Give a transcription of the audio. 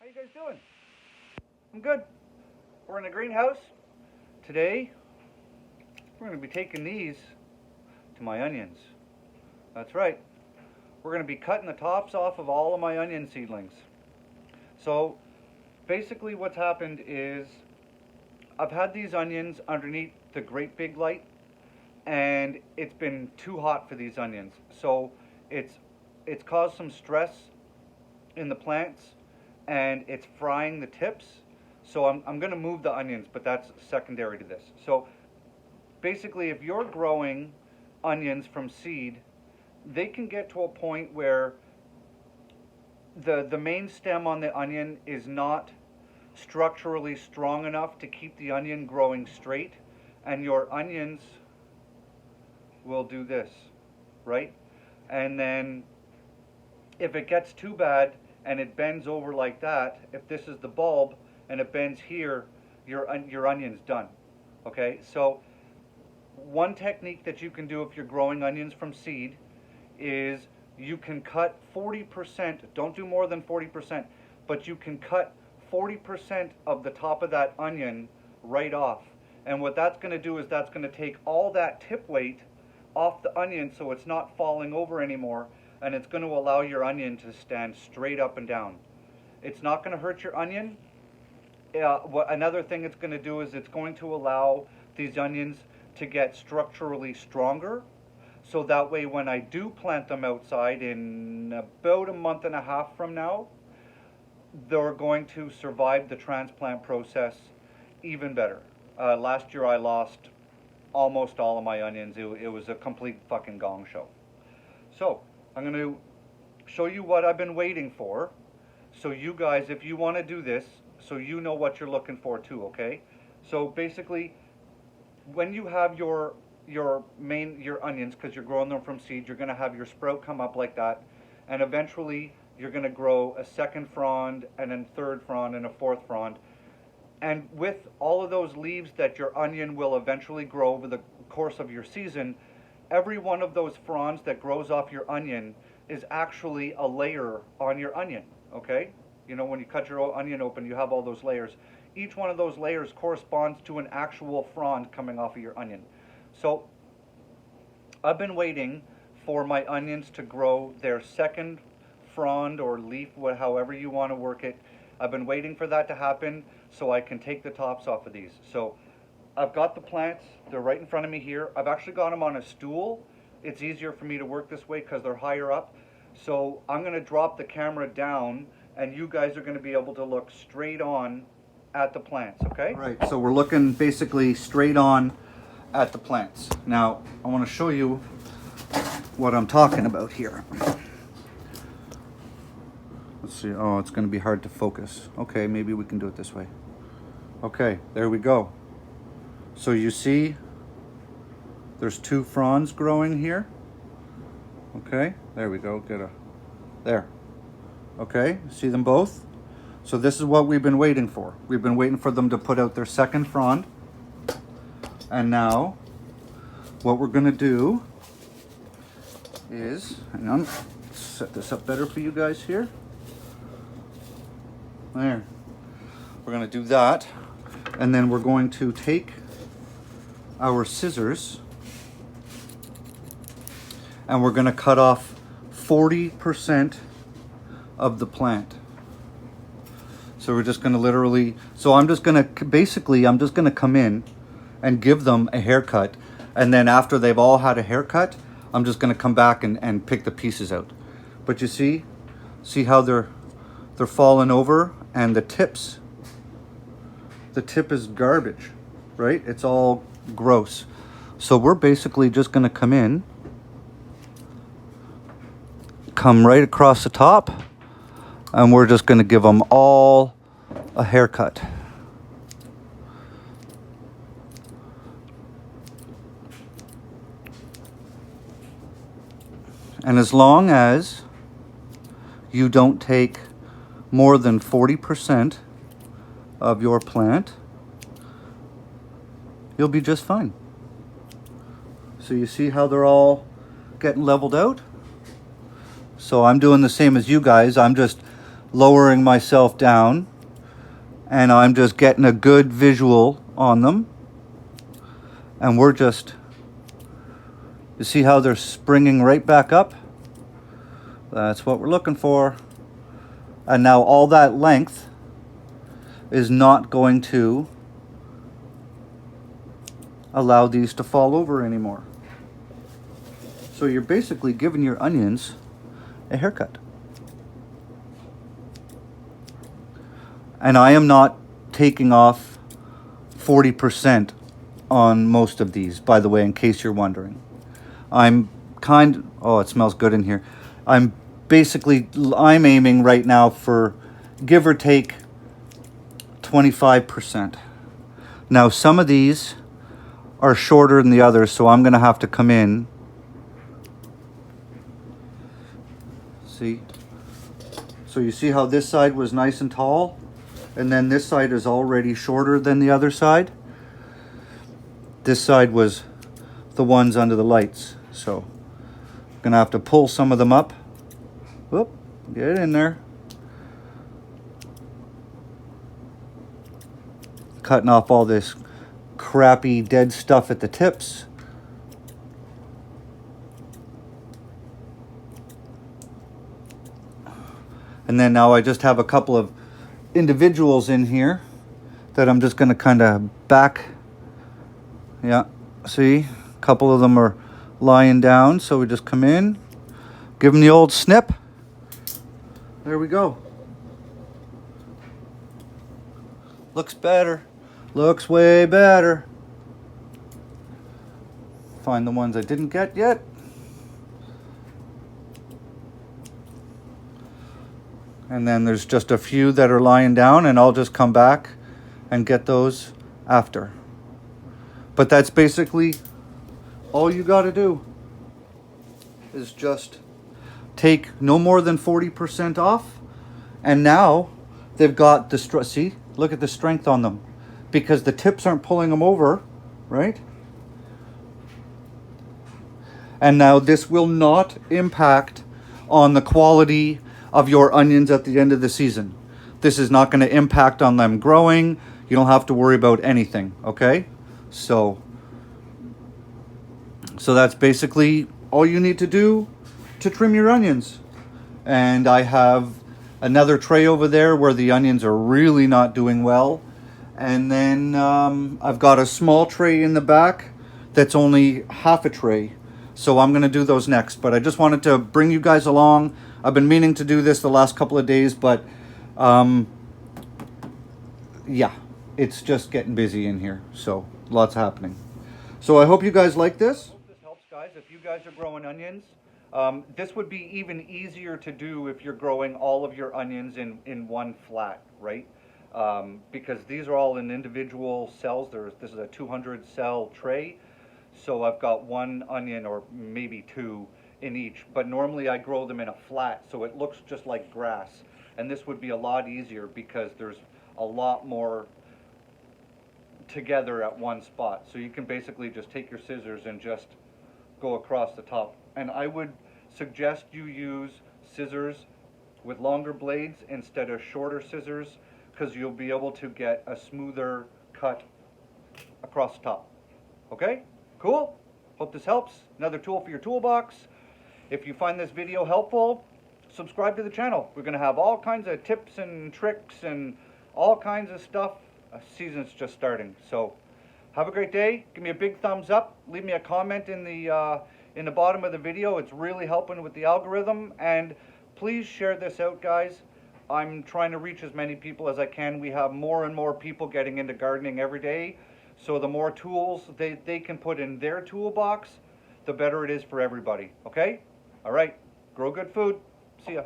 How you guys doing? I'm good. We're in the greenhouse. Today, we're going to be taking these to my onions. That's right. We're going to be cutting the tops off of all of my onion seedlings. So, basically what's happened is I've had these onions underneath the great big light, and it's been too hot for these onions. So, it's caused some stress in the plants, and it's frying the tips. So I'm going to move the onions, but that's secondary to this. So basically, if you're growing onions from seed, they can get to a point where the main stem on the onion is not structurally strong enough to keep the onion growing straight, and your onions will do this, right? And then if it gets too bad and it bends over like that, if this is the bulb and it bends here, your onion's done. Okay, so one technique that you can do if you're growing onions from seed is you can cut 40%, don't do more than 40%, but you can cut 40% of the top of that onion right off. And what that's going to do is that's going to take all that tip weight off the onion so it's not falling over anymore, and it's going to allow your onion to stand straight up and down. It's not going to hurt your onion. Another thing it's going to do is it's going to allow these onions to get structurally stronger, so that way when I do plant them outside in about a month and a half from now, they're going to survive the transplant process even better. Last year I lost almost all of my onions. It was a complete fucking gong show. So I'm going to show you what I've been waiting for, so you guys, if you want to do this, so you know what you're looking for too, okay? So basically, when you have your onions, because you're growing them from seed, you're going to have your sprout come up like that, and eventually you're going to grow a second frond, and then third frond, and a fourth frond. And with all of those leaves that your onion will eventually grow over the course of your season, every one of those fronds that grows off your onion is actually a layer on your onion, okay? You know, when you cut your onion open, you have all those layers. Each one of those layers corresponds to an actual frond coming off of your onion. So I've been waiting for my onions to grow their second frond or leaf, however you want to work it. I've been waiting for that to happen so I can take the tops off of these. So I've got the plants, they're right in front of me here. I've actually got them on a stool. It's easier for me to work this way because they're higher up. So I'm going to drop the camera down, and you guys are going to be able to look straight on at the plants, okay? All right, so we're looking basically straight on at the plants. Now, I want to show you what I'm talking about here. Let's see, oh, it's going to be hard to focus. Okay, maybe we can do it this way. Okay, there we go. So you see, there's two fronds growing here. Okay, there we go, there. Okay, see them both? So this is what we've been waiting for. We've been waiting for them to put out their second frond. And now, what we're gonna do is, hang on, set this up better for you guys here. There. We're gonna do that. And then we're going to take our scissors and we're going to cut off 40% of the plant. So we're just going to literally, so I'm just going to come in and give them a haircut, and then after they've all had a haircut, I'm just going to come back and pick the pieces out. But you see how they're falling over, and the tip is garbage, right? It's all gross. So we're basically just going to come right across the top, and we're just going to give them all a haircut. And as long as you don't take more than 40% of your plant, you'll be just fine. So you see how they're all getting leveled out? So I'm doing the same as you guys. I'm just lowering myself down, and I'm just getting a good visual on them. And we're just, you see how they're springing right back up? That's what we're looking for. And now all that length is not going to allow these to fall over anymore. So you're basically giving your onions a haircut. And I am not taking off 40% on most of these, by the way, in case you're wondering. Oh, it smells good in here. I'm aiming right now for give or take 25%. Now, some of these are shorter than the others, so I'm going to have to come in. See? So you see how this side was nice and tall? And then this side is already shorter than the other side. This side was the ones under the lights. So I'm gonna have to pull some of them up. Whoop, get in there. Cutting off all this crappy dead stuff at the tips. And then now I just have a couple of individuals in here that I'm just going to kind of back. Yeah, see, a couple of them are lying down, so we just come in, give them the old snip. There we go. Looks better. Looks way better. Find the ones I didn't get yet. And then there's just a few that are lying down, and I'll just come back and get those after. But that's basically all you got to do is just take no more than 40% off. And now they've got the see, look at the strength on them, because the tips aren't pulling them over, right? And now this will not impact on the quality of your onions at the end of the season. This is not going to impact on them growing. You don't have to worry about anything, okay? So that's basically all you need to do to trim your onions. And I have another tray over there where the onions are really not doing well. And then I've got a small tray in the back that's only half a tray. So I'm going to do those next. But I just wanted to bring you guys along. I've been meaning to do this the last couple of days, but yeah, it's just getting busy in here. So lots happening. So I hope you guys like this. I hope this helps, guys. If you guys are growing onions, this would be even easier to do if you're growing all of your onions in one flat, right? Because these are all in individual cells. This is a 200 cell tray. So I've got one onion or maybe two in each, but normally I grow them in a flat, so it looks just like grass. And this would be a lot easier because there's a lot more together at one spot. So you can basically just take your scissors and just go across the top. And I would suggest you use scissors with longer blades instead of shorter scissors, because you'll be able to get a smoother cut across the top. Okay? Cool? Hope this helps. Another tool for your toolbox. If you find this video helpful, subscribe to the channel. We're going to have all kinds of tips and tricks and all kinds of stuff. Season's just starting. So have a great day. Give me a big thumbs up. Leave me a comment in the bottom of the video. It's really helping with the algorithm. And please share this out, guys. I'm trying to reach as many people as I can. We have more and more people getting into gardening every day. So the more tools they can put in their toolbox, the better it is for everybody. Okay? All right. Grow good food. See ya.